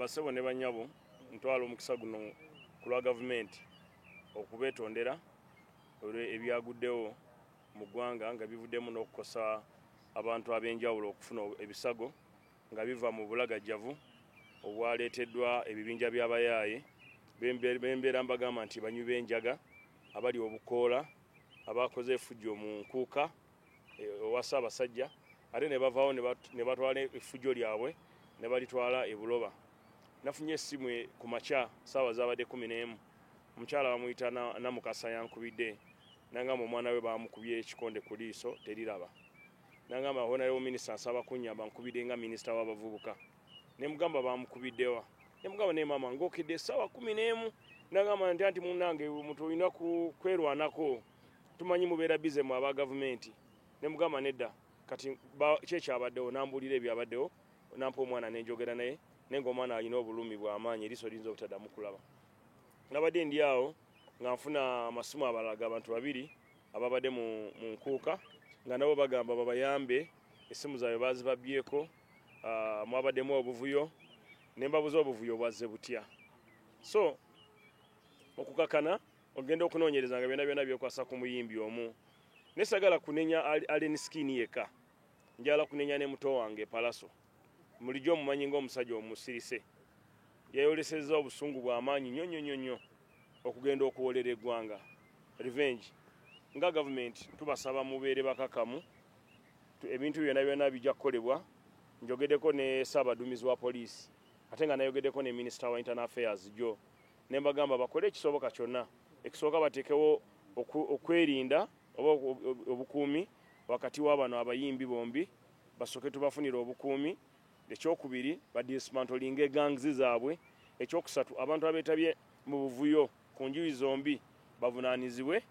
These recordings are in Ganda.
basebo ne banyabo ntwala omukisa guno ku lwa gavumenti okubetondera ebyaguddewo mu ggwanga nga bivuddemu n'okukosa abantu ab'enjawulo okufuna ebisago nga biva mu bulagajjavu obwaleeteddwa ebibinja by'abayaaye bembeera mbagamba nti banywi b'enjaga abali obukoola abakoze effujjo mu nkuuka owa Ssaabasajja ate ne bavaawo ne batwala effujjo lyabwe ne balitwala e Buloba. Nafunye essimu ku makya ssaawa zaabadde 11 omukyala bamuyita Namukasa yankubidde nangamba omwana we bamukubye ekikonde ku liiso teriraba. Nangamba honayo minisita nsaba kunnyamba nkubidde nga minisita w'abavubuka. Ne mugamba bamukubiddewa. Ne mugamba ne maama ng'okidde essaawa 11 nangamba nti anti munnange omuntu olina kwerwanako tumanyi mubeera bize mu aba gavumenti. Ne mugamba nedda kati kyekyabaddewo nambuulira ebyabaddewo nampa omwana nenjogera naye nenga omwana alina obulumi bw'amaanyi eriiso liyinza obutaddamu kulaba. Nabadde ndi awo nga nfuna amasimu abalaga abantu babiri ababadde mu nkuuka nga nabo bagamba babayambe essimu zaabwe bazibabyeko mwabaddemu obuvuyo ne mbabuza obuvuyo bwazze butya. So okukakana ogenda okunoonyereza nga byonna byekwasa ku muyimbi omu. Nesagala kunenya Allen Skin yeka njala kunenya ne muto wange Palaso mulijjo mumanyi ng'omusajja omusirise yayolesezza obusungu bw'amaanyi nnyo okugenda okuwolera eggwanga revenge. Nga gavumenti tubasaba mubeere bakakamu ebintu byonna bijja kukolebwa. Njogeddeko ne Ssaabaduumizi wa poliisi ate nga nayogeddeko ne Minister wa Internal Affairs jo ne mbagamba bakole ekisoboka kyonna ekisooka bateekewo okwerinda oba obukuumi wakati w'abano abayimbi bombi basooke tubafunira obukuumi. Ekyokubiri badismantling gangs zaabwe. Ekyokusatu abantu abeetabye mu buvuyo ku njuyi zombi bavunaanizibwe.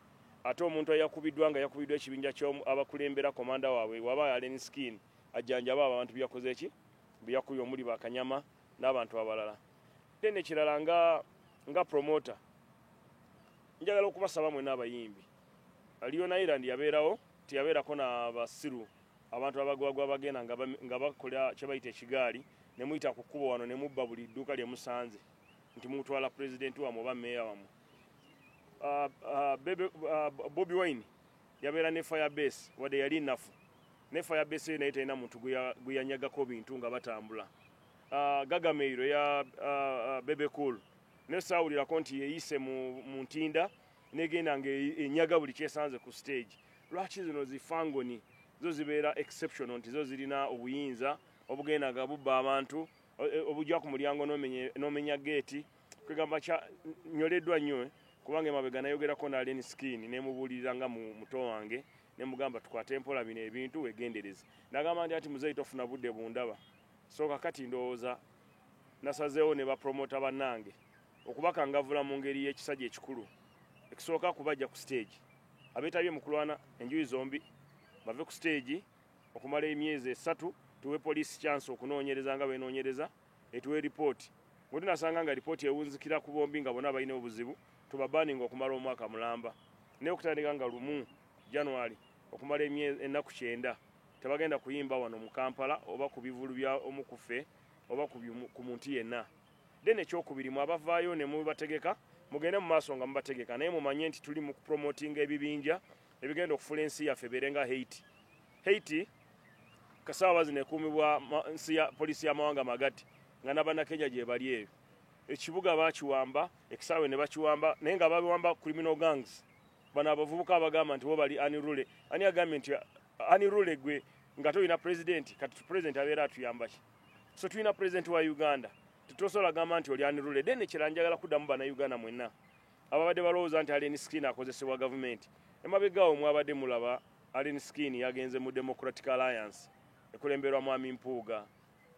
Ate omuntu eyakubiddwa nga yakubiddwa ekibinja abakulembera komanda waabwe waba Allen Skin ajjanjaba abantu byakoze ki byakubye omuli bakanyama n'abantu abalala. Then ekirala nga promoter njagala okubasaba mwenna abayimbi. Leon Island yabeerawo tiyabeerako n'abasiru abantu abagwagwa bagenda nga bakola kye bayita ekigaali ne muyita ku kkubo wano ne mubba buli dduuka lye musanze nti mutwala pulezidenti wammwe oba mmeeya wammwe. Bobi Wine yabeera ne Firebase wadde yali nnafu ne Firebase naye talina muntu gwe yanyagako bintu nga batambula. Gagameiro ya Bebe Cool ne saawulirako nti yeeyise mu ntinda negenda nga enyaga buli kyesanze ku stage. Lwaki zino zifangoni zo zibeera exceptional nti zo zirina obuyinza obugenda nga bubba abantu obujja ku mulyango n'omenya geeti kwegamba nyoleddwa nnyo kubanga emabega nayogerako na Allen Skin ne mubuulirira nga muto wange ne mugamba tukwate empola bino ebintu wegendereze. Nagamba nti ati muzeeyi tofuna budde bundaba. So kakati ndowooza nasazeewo ne bapromota bannange okubakangavula mu ngeri y'ekisajja ekikulu ekisooka kubajja ku stage abeetabye mu kulwana enjuyi zombi bave ku stage okumala emyezi 3 tuwe police chance okunoonyereza nga beenoonyereza etuwe ripooti. Bwe tunasanga nga ripooti ewunzikira ku bombi nga bonna balina obuzibu tubabaninga okumala omwaka mulamba naye okutandika nga 1 January okumala ennaku 9 tebagenda kuyimba wano mu Kampala oba ku bivulu bya omukufe oba ku muntu yenna. Then ekyokubiri mu abavaayo ne mubategeka mugende mu maaso nga mubategeka naye mumanye nti tuli mu promoting ebibinja ebigenda okufula ensi yaffe beerenga Haiti kasaawa zino ekuumibwa nsi ya poliisi y'amawanga magati nga n'Abannakenya gye bali eyo. Ekibuga baakiwamba ekisaawe ne bakiwamba naye nga babiwamba criminal gangs. Bano abavubuka abagamba nti bo bali unruly. Ani agambye nti unruly gwe nga toyina president kati president abeera atuyamba ki? So tuyina president wa Uganda tutosobola gamba nti oli unruly. Then ekiranjagala kuddamu bannayuganda mwenna ababadde balowooza nti Allen Skin akozesebwa gavumenti. Emabegaawo mwabadde mulaba Allen Skin yagenze mu Democratic Alliance ekulemberwa Mwami Mpuuga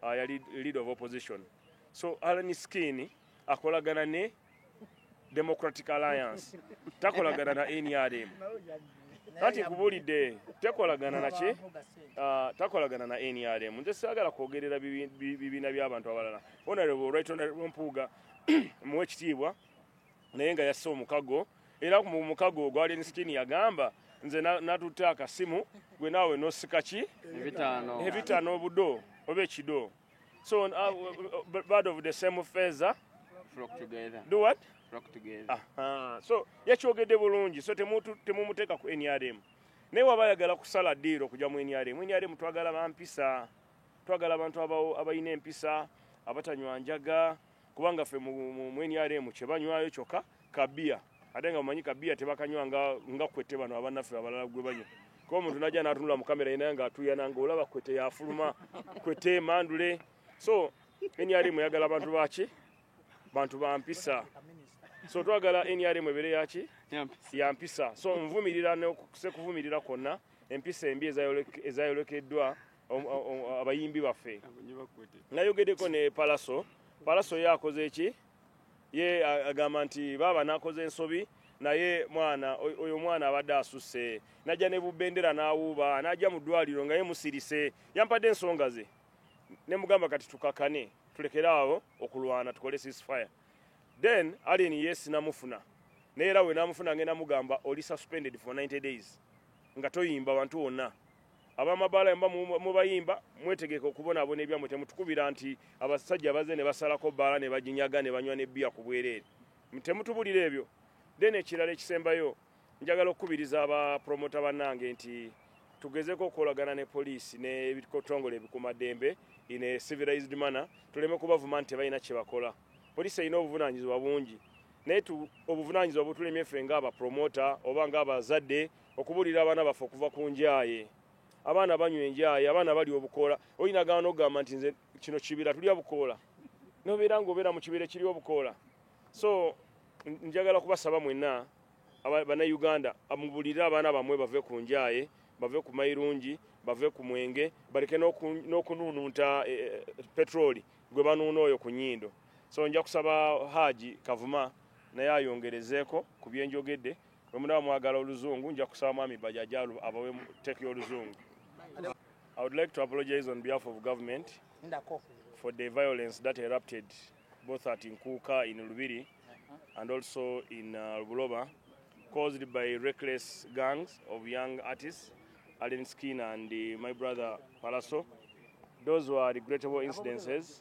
yali leader of opposition. So Allen Skin akolagana ne Democratic Alliance takolagana na NRM. Kati kubulidde tekolagana na ki takolagana na NRM. Nze saagala kwogerera bibiina by'abantu abalala. Honorable Right Honorable Mpuuga muwe ekitiibwa naye nga yasse omukago era mu mukago ogwa Allen Skin yagamba nze natutte akasimu gwe naawe nosika ki ebitaano obudo oba ekido So bird of the same feather flock together. do what? Flock together. So yakyogedde bulungi, so temumuteeka ku NRM. Naye waba ayagala kusala ddiiro okujja mu NRM twagala bampisa, twagala abantu abayina empisa, abatanywa njaga, kubanga ffe mu NRM kye banywayo kyokka kabiya. Ate nga mumanyi kabiya tebakanywa nga kwette bano abannaffe abalala gwe banywa. Kuba omuntu najja n'atunula mu kamera yennaye ng'atuuyana ng'olaba kwette yafuluma, kwette mandule. So NRM yagala abantu baki? Bantu bampisa. So twagala NRM ebeere yaki? Yampisa. So nvumirira n'okuvumirira kwonna empisa embi ezayolekeddwa abayimbi baffe. Nayogeddeko ne Palaso. Palaso ye akoze ki? Ye agamba nti baaba n'akoze ensobi naye oyo mwana abadde asusse. Najja ne Bubendera n'awuuba, n'ajja mu ddwaliro nga ye musirise. Yampadde ensonga ze. Ne mugamba kati tukakane, tulekere awo okulwana tukole ceasefire. Then Alien yes namufuna. Naye era we namufuna ngenda mugamba oli suspended for 90 days. Nga toyimba bantu wonna. Abamabala mba mubayimba mwetegeka okubonaabona ebyamwe temutukubira nti abasajja baze ne basalako bbaala ne bajinyaga ne banywa ne bbiya ku bwereere. Temutubulira ebyo. Then ekirala ekisembayo njagala okukubiriza abapromota bannange nti tugezeko okolagana ne poliisi n'ebitongole ebikuumaddembe in a civilized manner, tuleme kubavuma nti balina kye bakola. Poliisi erina obuvunaanyizibwa bungi. Naye obuvunaanyizibwa butulemye ffe ng'abapromota oba ng'abazadde okubuulira abaana baffe okuva ku njaaye. Abaana banywa enjaaye, abaana balya obukoola. Oyinagana n'ogamba nti nze kino kibira tulya bukoola. N'obeera ng'obeera mu kibira ekirya obukoola. So njagala kubasaba mwenna bannayuganda mubuulire abaana bammwe bave ku njaaye, bave ku mayirungi, bave ku mwenge, baleke n'okunuununta petroli gwe banuuna oyo ku nnyindo. So nja kusaba Haji Kavuma naye ayongerezeeko ku byenjogedde. Bwe munaba mwagala oluzungu nja kusaba Mwami Bajajalu abawe teki oluzungu. I would like to apologize on behalf of government for the violence that erupted both at Nkuka in Lubiri and also in Buloba, caused by reckless gangs of young artists, Allen Skinner and my brother Palaso. Those were regrettable incidences,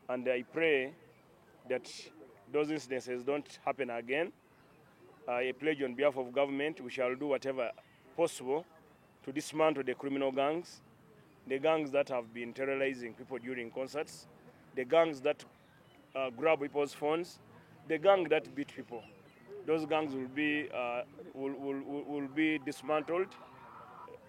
and I pray that those incidences don't happen again. I pledge on behalf of government we shall do whatever possible to dismantle the criminal gangs, the gangs that have been terrorizing people during concerts, the gangs that grab people's phones, the gang that beat people. Those gangs will be dismantled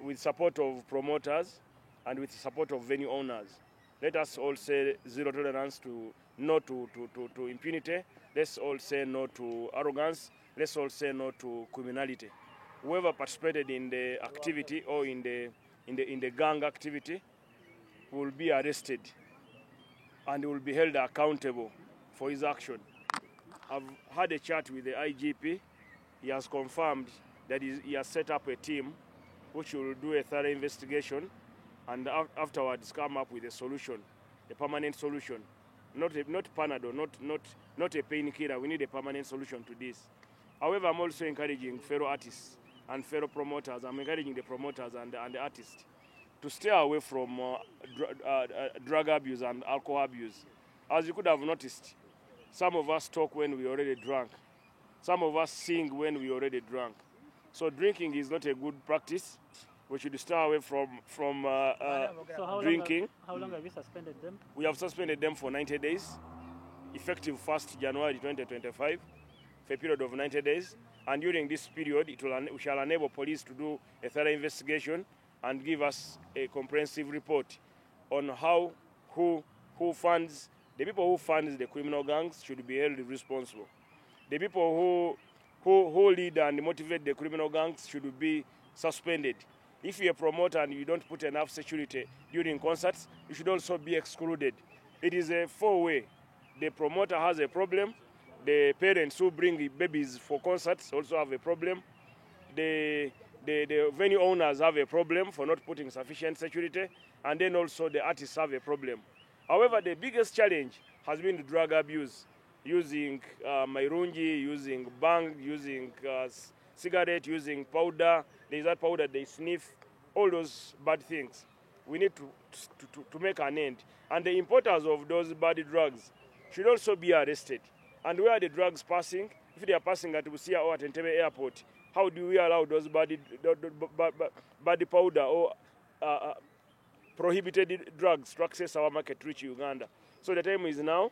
with support of promoters and with support of venue owners. Let us all say zero tolerance to impunity. Let's all say no to arrogance. Let's all say no to criminality. Whoever participated in the activity or in the gang activity will be arrested and will be held accountable for his action. I've had a chat with the IGP. He has confirmed that he has set up a team which will do a thorough investigation and afterwards come up with a solution, a permanent solution. Not Panadol, not a painkiller. We need a permanent solution to this. However, I'm also encouraging fellow artists and fellow promoters. I'm encouraging the promoters and the artists to stay away from drug abuse and alcohol abuse. As you could have noticed, some of us talk when we already drunk. Some of us sing when we already drunk. So drinking is not a good practice. We should stay away from drinking. How long have you suspended them? We have suspended them for 90 days, effective 1st January 2025, for a period of 90 days. And during this period, we shall enable police to do a thorough investigation and give us a comprehensive report on how, who funds, the people who fund the criminal gangs should be held responsible. The people who lead and motivate the criminal gangs should be suspended. If you're a promoter and you don't put enough security during concerts, you should also be excluded. It is a four-way. The promoter has a problem. The parents who bring babies for concerts also have a problem. The venue owners have a problem for not putting sufficient security. And then also the artists have a problem. However, the biggest challenge has been the drug abuse, using mairungi, using bang, using cigarette, using powder. There's that powder they sniff, all those bad things. We need to make an end. and the importers of those bad drugs should also be arrested. And where are the drugs passing? If they are passing at Busia or at Entebbe Airport, how do we allow those bad powder or prohibited drugs to access our market to reach Uganda? So the time is now.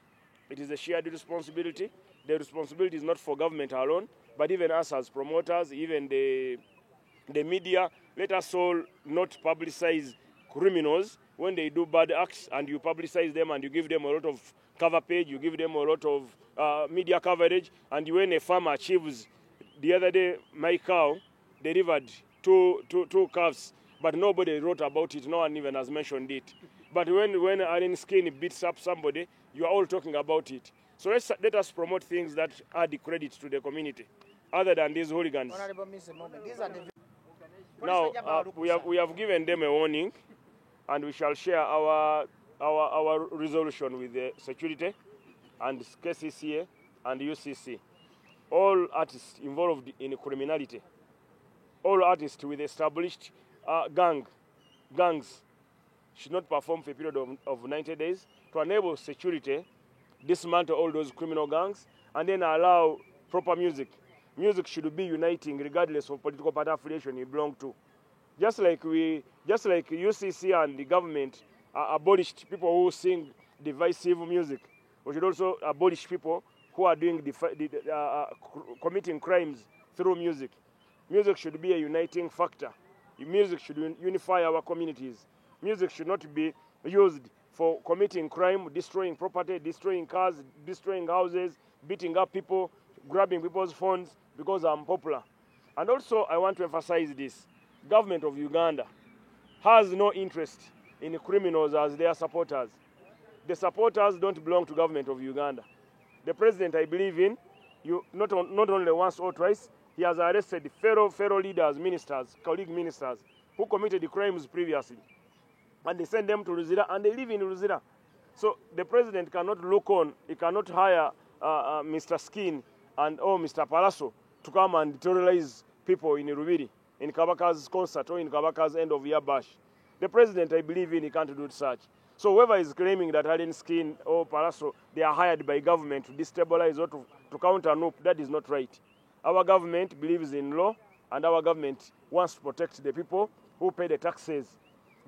It is a shared responsibility. The responsibility is not for government alone, but even us as promoters, even the media. Let us all not publicize criminals when they do bad acts, and you publicize them and you give them a lot of cover page, you give them a lot of media coverage, and when a farmer achieves, the other day my cow delivered two calves, but nobody wrote about it, no one even has mentioned it. But when Allen Skin beats up somebody, you are all talking about it. So let us promote things that add credit to the community, other than these hooligans. Now, we have given them a warning, and we shall share our resolution with the security and KCCA and UCC. All artists involved in criminality, all artists with established gangs should not perform for a period of 90 days to enable security, dismantle all those criminal gangs, and then allow proper music. Music should be uniting regardless of political party affiliation you belong to. Just like UCC and the government abolished people who sing divisive music, we should also abolish people who are doing committing crimes through music. Music should be a uniting factor. Music should unify our communities. Music should not be used for committing crime, destroying property, destroying cars, destroying houses, beating up people, grabbing people's phones because I'm popular. And also, I want to emphasize this. Government of Uganda has no interest in criminals as their supporters. The supporters don't belong to government of Uganda. The president, I believe in, not only once or twice, he has arrested fellow leaders, ministers, colleague ministers, who committed the crimes previously. And they send them to Luzira, and they live in Luzira. So the president cannot look on, he cannot hire Mr. Skin and Mr. Palaso to come and terrorize people in Rubiri, in Kabaka's concert or in Kabaka's end of year bash. The president, I believe in, he can't do such. So whoever is claiming that Allen Skin or Palaso, they are hired by government to destabilize or to counter NUP, that is not right. Our government believes in law, and our government wants to protect the people who pay the taxes.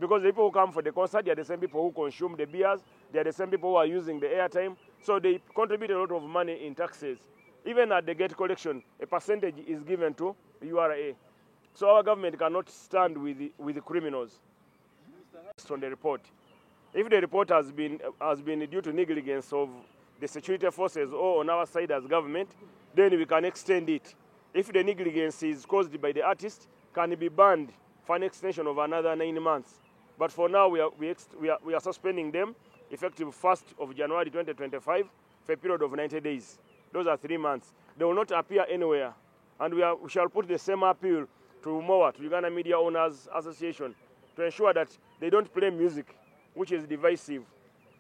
Because the people who come for the concert, they are the same people who consume the beers, they are the same people who are using the airtime, so they contribute a lot of money in taxes. Even at the gate collection, a percentage is given to URA. So our government cannot stand with the criminals. On the report, if the report has been due to negligence of the security forces or on our side as government, then we can extend it. If the negligence is caused by the artist, can it be banned for an extension of another 9 months? But for now, we are suspending them effective 1st of January 2025 for a period of 90 days. Those are 3 months. They will not appear anywhere. And we shall put the same appeal to MOA, to Uganda Media Owners Association, to ensure that they don't play music which is divisive.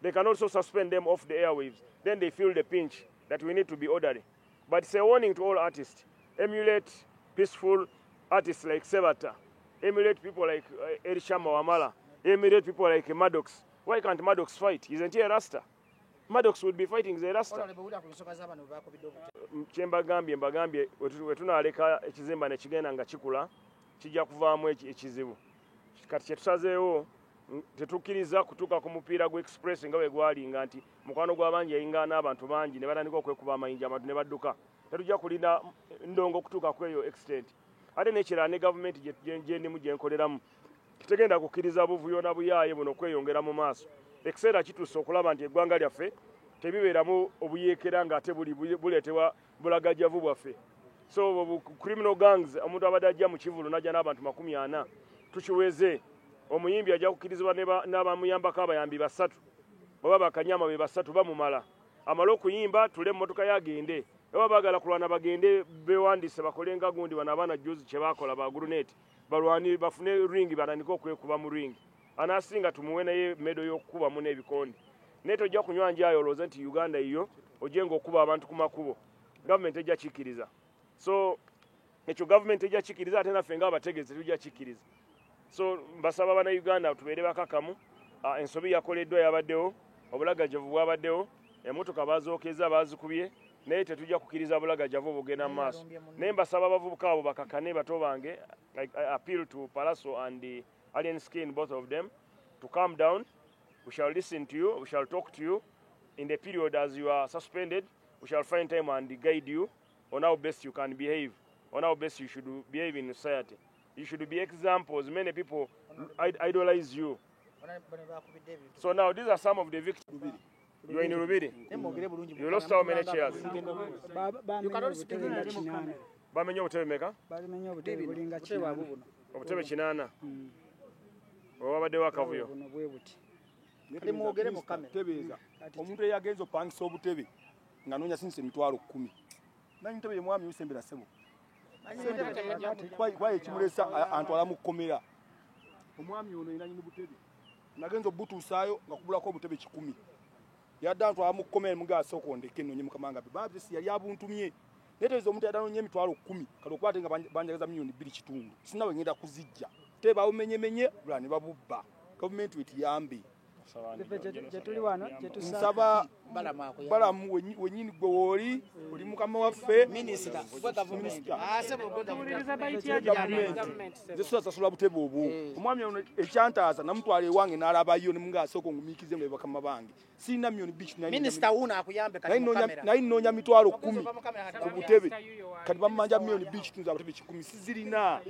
They can also suspend them off the airwaves. Then they feel the pinch that we need to be orderly. But it's a warning to all artists. Emulate peaceful artists like Sebata. Emulate people like Erishama Wamala. Emulate people like Maddox. Why can't Maddox fight? Isn't he a Rasta? Maddox would be fighting the Rasta. Mbagambye wetunaleka ekizimba ne kigenda nga kikula kijja kuvaamu ekizibu. Kati kyetusazeewo tetukkiriza kutuuka ku mupiira gwa express nga bwe gwalinga nti mukwano gw'abangi yayinga n'abantu bangi ne batandika okwekuba amayinja abantu ne badduka. Tetujja kulinda ndongo kutuuka ku eyo extent. Ate n'ekirala ne gavumenti gyendimu gyenkoleramu tegenda kukkiriza buvuyo na buyaaye buno okweyongera mu maaso. Ekiseera kituuse okulaba nti eggwanga lyaffe tebibeeramu obuyeekera ng'ate buleetebwa bulagajjavu bwaffe. So criminal gangs, omuntu abadde ajja mu kivulu n'ajja n'abantu 40 tukiweze. Omuyimbi ajja kukkirizibwa n'abamuyambako abayambi 3 baba bakanyama be 3 bamumala. Amala okuyimba tule emmotoka yagende. Baba baagala kulwana bagende bewandiise bakolenga gundi bano abaana juzi kye baakola ba guruneti balwani bafune ringi batandika okwekuba mu ringi. Anasinga tumuwe naye medo y'okukubamu n'ebikondi. Naye tojja kunywa njayo olowooza nti Uganda iyo ojenga okuba abantu ku makubo. Gavumenti ejja kikkiriza. So ekyo gavumenti ejja kikkiriza ate naffe ng'abategeezi tujja kikkiriza. So mbasaba bannayuganda tubeere bakakamu ensobi yakoleddwa yabaddewo obulagajavu bwabaddewo emmotoka bazookeza bazikubye naye tetujja kukkiriza bulagajavu obugenda mu maaso naye mbasaba abavubuka abo bakakane bato bange I appeal to Palaso and Alien Skin, both of them, to calm down. We shall listen to you, we shall talk to you in the period as you are suspended. We shall find time and guide you on how best you can behave, on how best you should behave in society. You should be examples. Many people idolize you. So now these are some of the victims. You are in Rubiri. You lost how many chairs? Bamenye obutebe meka? Bamenye obutebe bulinga kinana. Obutebe kinana. Obabadde wakavuyo. Kali mwogere mu kamera. Tebeeza. Omuntu eyagenza opangisa obutebe nga noonya sinse emitwalo 10. Nanyi ntebe ye mwami usembera sebo. Kwa ekimulesa antwala mu kkomera. Omwami ono era nyine butebe. Nagenza obutuusaayo nga kubulako obutebe 10. Yadda antwala mu kkomera mugaso okondeke nonye mukamanga babe si yali abuntumye. Netezo omuntu yadanonye emitwalo 10 kale okwate nga banjagaza milioni 2 kitundu. Sinawe ngenda kuzijja. Teba omenyemenye bulani babubba. Government wetiyambe. Jetuli wano nsaba balamu wenyini gwe woli oli mukama waffe minister sasula butebe obwo omwami ono ekyantaaza namutwala ewange n'alabayo ne mungaasooka ongumiikize mu bakama bange sirina milioni bichi minister una akuyambe kati mu kamera naye nnoonya mitwalo 10 ku butebe kati bamumanja milioni bichi tunza butebe 10 sizirina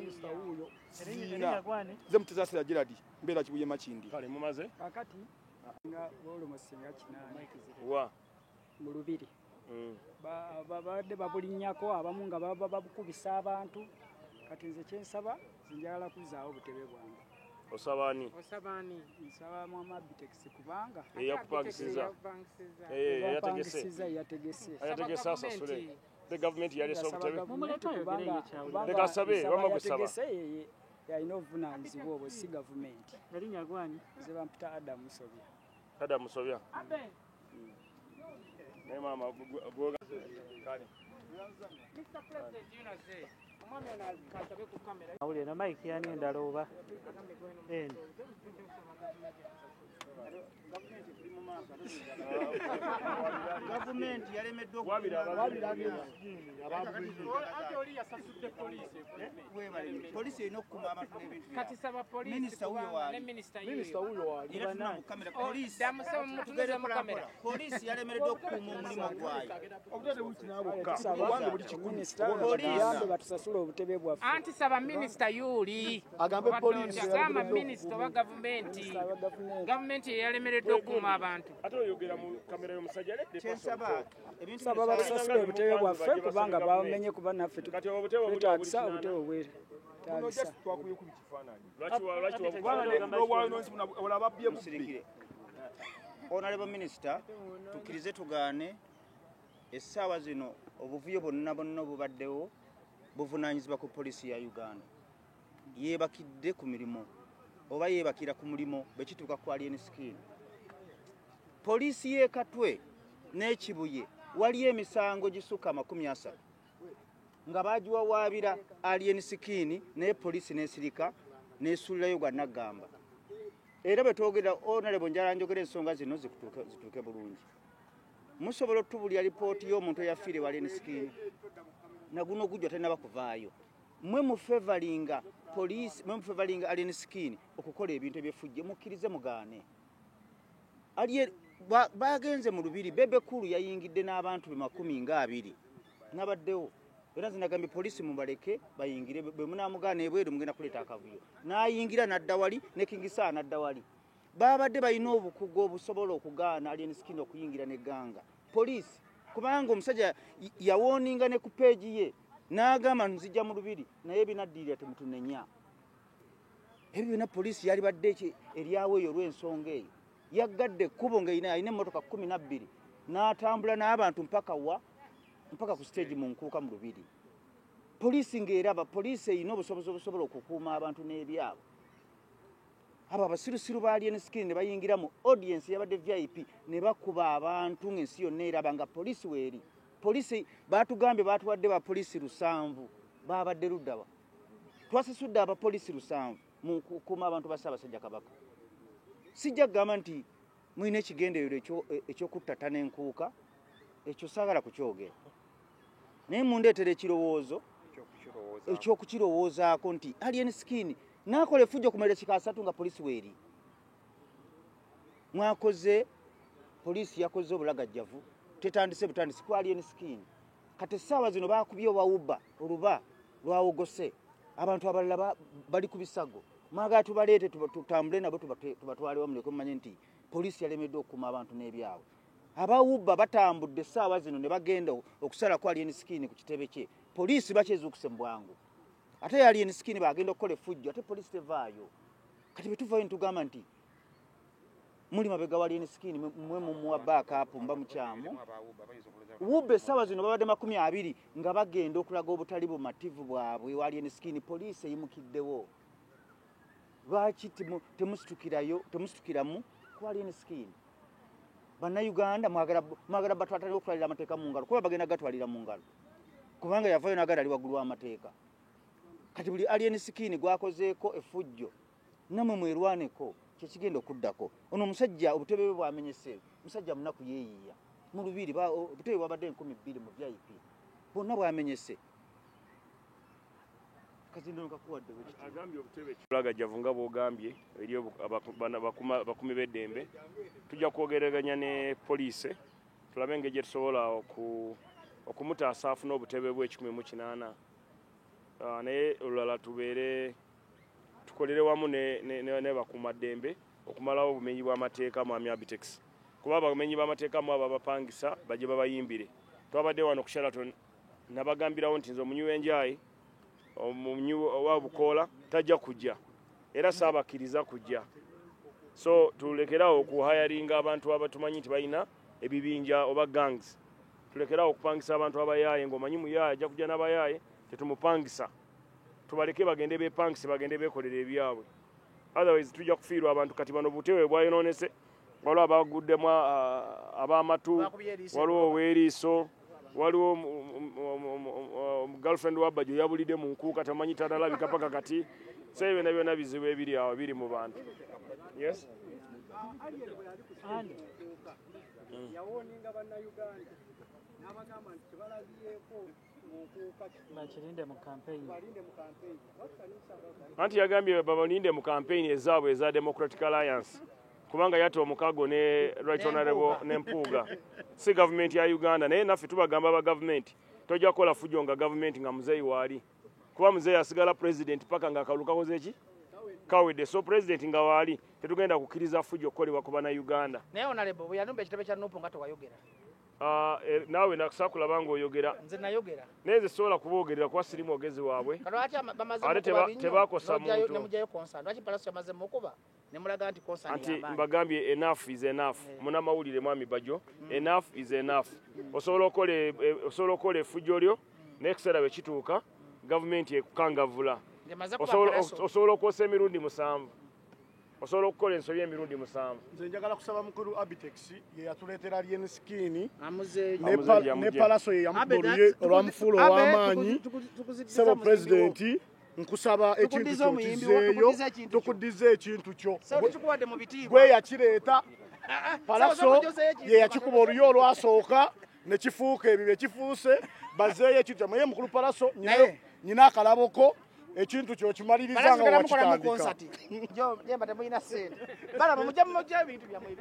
sizirina ze mutezasira Gerard mbeera kibuye makindi kale mumaze akati nga bolo masinga kinana wa mu Lubiri babadde babulinyako abamu nga baba babukubisa abantu kati nze kyensaba zinjala kuzaawo obutebe bwange osabani nsaba mu Amabitex kubanga yakupangisiza yategese asasule the government yalesa obutebe bekasabe bamagusaba yalina obuvunaanyizibwa obwo si gavumenti erinnya gwani nze bampita Adam Musobya Adam Musobya naye mama gwoga kale Mr. President yunaze omwami ono akasabe ku kamera awulire na mike yani endala oba gavumenti yalemeddwa polisi erina okukuma abantu n'ebintu kati saba polisi minisita wuyo wali polisi yalemereddwa okukuma omulimu gwayo batusasula obutebe bwaffe anti saba minisita yuli agambe polisi agamba minisita wa gavumenti yeyalemereddwa okukuuma abantu ate oyogera mu kamera y'omusajja kyensaba saba batusasula obutebe bwaffe kubanga bamenye kuba naffe kati obutebe twetagisa obutebe bwe twakuye ku kifaananyi Honorable Minister, tukkirize tugaane essaawa zino obuvuyo bonna obubaddewo buvunaanyizibwa ku poliisi ya Uganda. Yeebakidde ku mirimu oba yeebakira ku mulimo bwe kituuka ku Alien Skin. Poliisi y'e Katwe n'Ekibuye waliyo emisango gisukka 30 nga baagiwawaabira Alien Skin naye poliisi n'esirika n'esuulirayo gwa Naggamba. Era bwe twogera Honorable njala njogera ensonga zino zituuke bulungi. Musobola otubulya lipooti y'omuntu eyafiire wa Alien Skin na guno gujja talina bakuvaayo. Mwe mufevalinga poliisi, mwe mufevalinga Alien Skin okukola ebintu ebyefujje mukkirize mugaane. Bagenze mu Lubiri Bebe Kulu yayingidde n'abantu 20 nabaddewo. Era zinagambye poliisi mubaleke bayingire bwe munamugaana ebweru mugenda kuleeta akavuyo. N'ayingira n'adda wali ne Kingisa n'adda wali. Babadde balina obukugu obusobola okugaana Alien Skin okuyingira n'egganga. Poliisi kubanga omusajja yawooninga ne ku peegi ye n'agamba nzijja mu Lubiri naye binaddirira temutunenya. Ebyo byonna poliisi yali badde eryawo eyo olw'ensonga eyo. Yaggadde ekkubo ng'ayina emmotoka 12 n'atambula n'abantu mpaka ku stage mu nkuuka mu Lubiri. Poliisi ng'eraba poliisi erina obusobozi obusobola okukuuma abantu n'ebyabo. Abo abasirusiru ba Alien Skin ne bayingira mu audience yabadde VIP ne bakuba abantu ng'ensi yonna eraba nga poliisi weeri. Poliisi baatugambye baatuwadde ba poliisi 7 baabadde luddawa. Twasasudde abapoliisi 7 mu kukuuma abantu ba Ssaabasajja Kabaka. sijja kugamba nti mulina ekigendererwa ekyokutta n'enkuuka, ekyo saagala kukyogera, naye mundeetera ekirowoozo ekyokukirowoozaako nti Alien Skin naakola effujjo ku madereka asatu nga poliisi weeri. Mwakoze, poliisi yakoze obulagajjavu, tetandise butandisi ku Alien Skin. Kati essaawa zino baakubye obawubba oluba lwawogose, abantu abalala bali ku bisago. Mwagala tubaleete tutambule nabo tubatwalewo muleke mumanye nti poliisi yalemeddwe okukuuma abantu n'ebyabwe. Abawubba batambudde essaawa zino ne bagenda okusala ku Alien Skin ku kitebe kye, poliisi bakyezuukuse mu bwangu. Ate Alien Skin bagenda okukola effujjo, ate poliisi tevaayo. Kati bwe tuvaayo ne tugamba nti muli mabega wa Alien Skin mwe mumuwa baakapu mba mukyamu. Wubba essaawa zino babadde 20 nga bagenda okulaga obutali bumativu bwabwe wa Alien Skin, poliisi eyimukiddewo. Lwaki temusitukiramu ku Alien Skin? Bannayuganda mwagala batwatale okutwalira amateeka mu ngalo, kuba bagenda gatwalira mu ngalo, kubanga yavaayo n'agala ali waggulu w'amateeka. Kati buli Alien Skin gwakozeeko effujjo namwe mwerwaneko, kyekigenda okuddako. Ono omusajja obutebe bwe bwamenyese, musajja munaku yeeyiya mu lubiri, obutebe bwabadde 12,000 mu VIP, bwonna bwamenyese. Agambye obutebe bulagajjavu nga bw'ogambye eri bakumi b'eddembe. Tujja kwogeraganya ne poliisi tulabe engeri gye tusobola okumutaasa afune obutebe bwe 180. Naye olulala tukolere wamu ne bakuumaddembe okumalawo obumenyi bw'amateeka mu Amyabitex, kuba abamenyi b'amateeka mu abo abapangisa bajje babayimbire. Twabadde wano ku Sheraton nabagambirawo nti nze omunywi w'enjaayi omunywi wa Bukoola tajja kujja era saabakiriza kujja. So tulekerawo okuhayaringa abantu abatumanyi nti balina ebibinja oba gangs. Tulekerawo okupangisa abantu abayaaye, ng'omanyi muyaaye ajja kujja n'abayaaye, tetumupangisa. Tubaleke bagende beepangise, bagende beekolera ebyabwe. Otherwise tujja kufiirwa abantu. Kati bano butebe bwayonoonese, waliwo abaguddemu ab'amatu, waliwo oweeriiso, waliwo girlfriend wa Bajjo yabulidde mu nkuuka tamanyi tanalabika paka kati. So byonna byonna bizibu ebiri awo biri mu bantu. Yes? Yawoninga bannayuganda n'abagamba nti tebalabyeko mu nkuuka bakirinde mu campaign. Anti yagambye babalinde mu campaign ezaabwe eza Democratic Alliance, kubanga yate omukago ne Right Honorable n'empuuga si government ya Uganda. Naye naffe tubagamba aba government tojja kukola fujo nga government nga muzeeyi waali, kuba muzeeyi asigala president paka nga akalulu kakoze ki kawedde. So president nga waali tetugenda kukkiriza fujo kukolebwa ku bannayuganda. Naye Honorable bwe yanumba ekitebe kya Nuupu nga tewayogera. Naawe nakusaa kulaba ng'oyogera. Nze nayogera. Naye nze sobola kuboogerera kuba siri mwogezi waabwe. Ate tebakosa muntu. Nemugyayo concern. Lwaki Palaso yamaze mukuba ne mulaga nti concern anti y'amaanyi. mbagambye enough is enough. Munnamawulire Mwami Bajjo, enough is enough. Osobola okukola effujjo lyo n'ekiseera bwe kituuka gavumenti ekukangavvula. Osobola okwosa emirundi 7. Osobola okukola ensobi emirundi 7. Nze njagala kusaba mukulu Abitex ye yatuleetera Alien Skin ne Palaso ye yamugoluye olwamufuula ow'amaanyi. Sebo President nkusaba ekintu kyo kizeeyo, tukuddize ekintu kyo. Gwe yakireeta Palaso ye yakikuba oluyo olwasooka ne kifuuka ebyo bye kifuuse, bazeeyo ekintu kyammwe. Ye mukulu Palaso nyina akalaboko ekintu kyo kimaliriza nga wakitandika. Jo, jemba temuyina sente. Bala mujja ebintu byammwe.